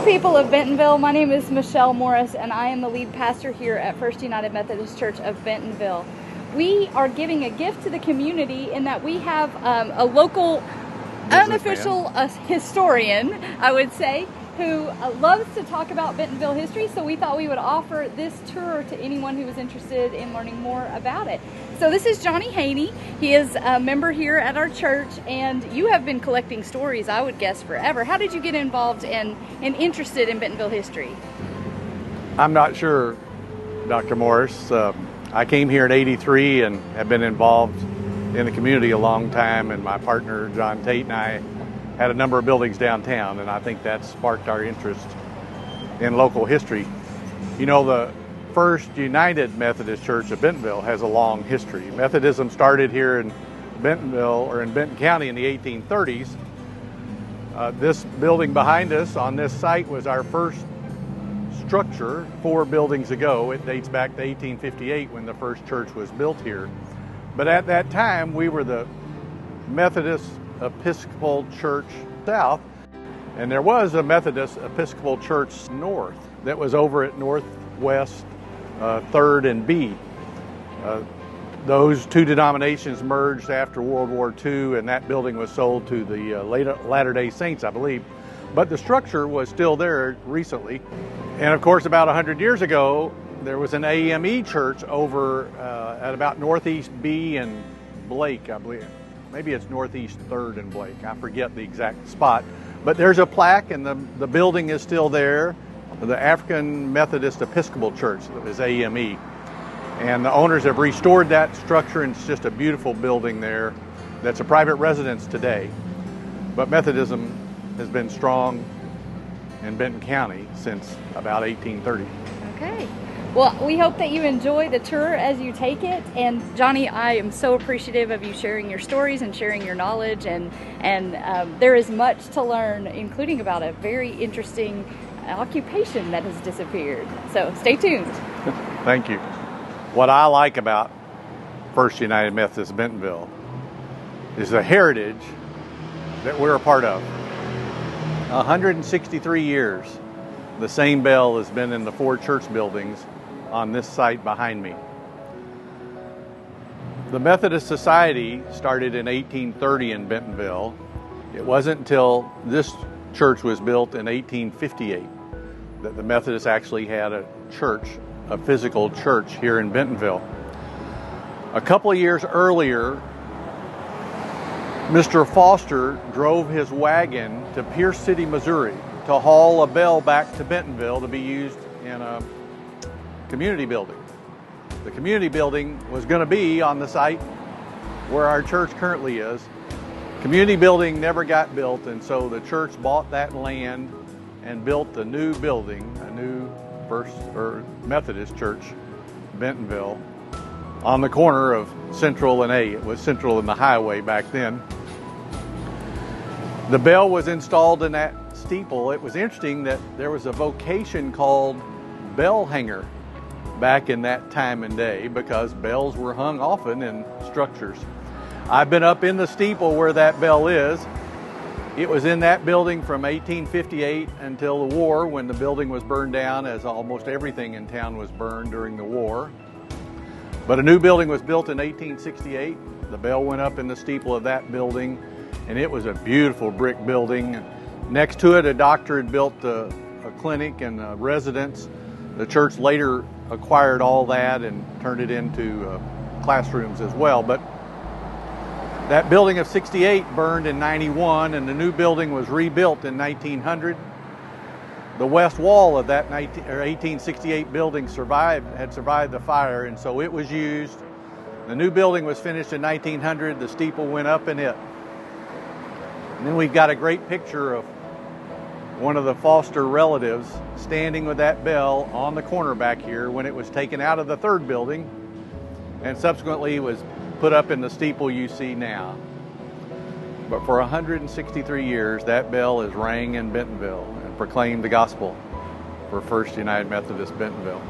People of Bentonville, my name is Michelle Morris and I am the lead pastor here at First United Methodist Church of Bentonville. We are giving a gift to the community in that we have a local unofficial historian, I would say, who loves to talk about Bentonville history, so we thought we would offer this tour to anyone who was interested in learning more about it. So this is Johnny Haney. He is a member here at our church, and you have been collecting stories, I would guess, forever. How did you get involved and interested in Bentonville history? I'm not sure, Dr. Morris. I came here in '83 and have been involved in the community a long time, and my partner, John Tate, and I had a number of buildings downtown, and I think that sparked our interest in local history. You know, the First United Methodist Church of Bentonville has a long history. Methodism started here in Bentonville, or in Benton County, in the 1830s. This building behind us on this site was our first structure 4 buildings ago. It dates back to 1858 when the first church was built here. But at that time, we were the Methodist Episcopal Church South, and there was a Methodist Episcopal Church North that was over at Northwest 3rd and B. Those two denominations merged after World War II, and that building was sold to the Latter-day Saints, I believe. But the structure was still there recently. And of course, about 100 years ago, there was an AME church over at about Northeast B and Blake, I believe. Maybe it's Northeast 3rd and Blake. I forget the exact spot. But there's a plaque, and the building is still there. The African Methodist Episcopal Church is AME. And the owners have restored that structure, and it's just a beautiful building there that's a private residence today. But Methodism has been strong in Benton County since about 1830. Okay. Well, we hope that you enjoy the tour as you take it. And Johnny, I am so appreciative of you sharing your stories and sharing your knowledge. And there is much to learn, including about a very interesting occupation that has disappeared. So stay tuned. Thank you. What I like about First United Methodist Bentonville is the heritage that we're a part of. 163 years, the same bell has been in the 4 church buildings on this site behind me. The Methodist Society started in 1830 in Bentonville. It wasn't until this church was built in 1858 that the Methodists actually had a church, a physical church here in Bentonville. A couple of years earlier, Mr. Foster drove his wagon to Pierce City, Missouri to haul a bell back to Bentonville to be used in a community building. The community building was going to be on the site where our church currently is. Community building never got built, and so the church bought that land and built a new building, a new First or Methodist Church, Bentonville, on the corner of Central and A. It was Central and the Highway back then. The bell was installed in that steeple. It was interesting that there was a vocation called bell hanger back in that time and day, because bells were hung often in structures. I've been up in the steeple where that bell is. It was in that building from 1858 until the war, when the building was burned down, as almost everything in town was burned during the war. But a new building was built in 1868. The bell went up in the steeple of that building, and it was a beautiful brick building. Next to it, a doctor had built a clinic and a residence. The church later acquired all that and turned it into classrooms as well. But that building of 68 burned in 91, and the new building was rebuilt in 1900. The west wall of that 1868 building had survived the fire, and so it was used. The new building was finished in 1900. The steeple went up in it. And then we've got a great picture of one of the Foster relatives standing with that bell on the corner back here when it was taken out of the 3rd building and subsequently was put up in the steeple you see now. But for 163 years, that bell has rang in Bentonville and proclaimed the gospel for First United Methodist Bentonville.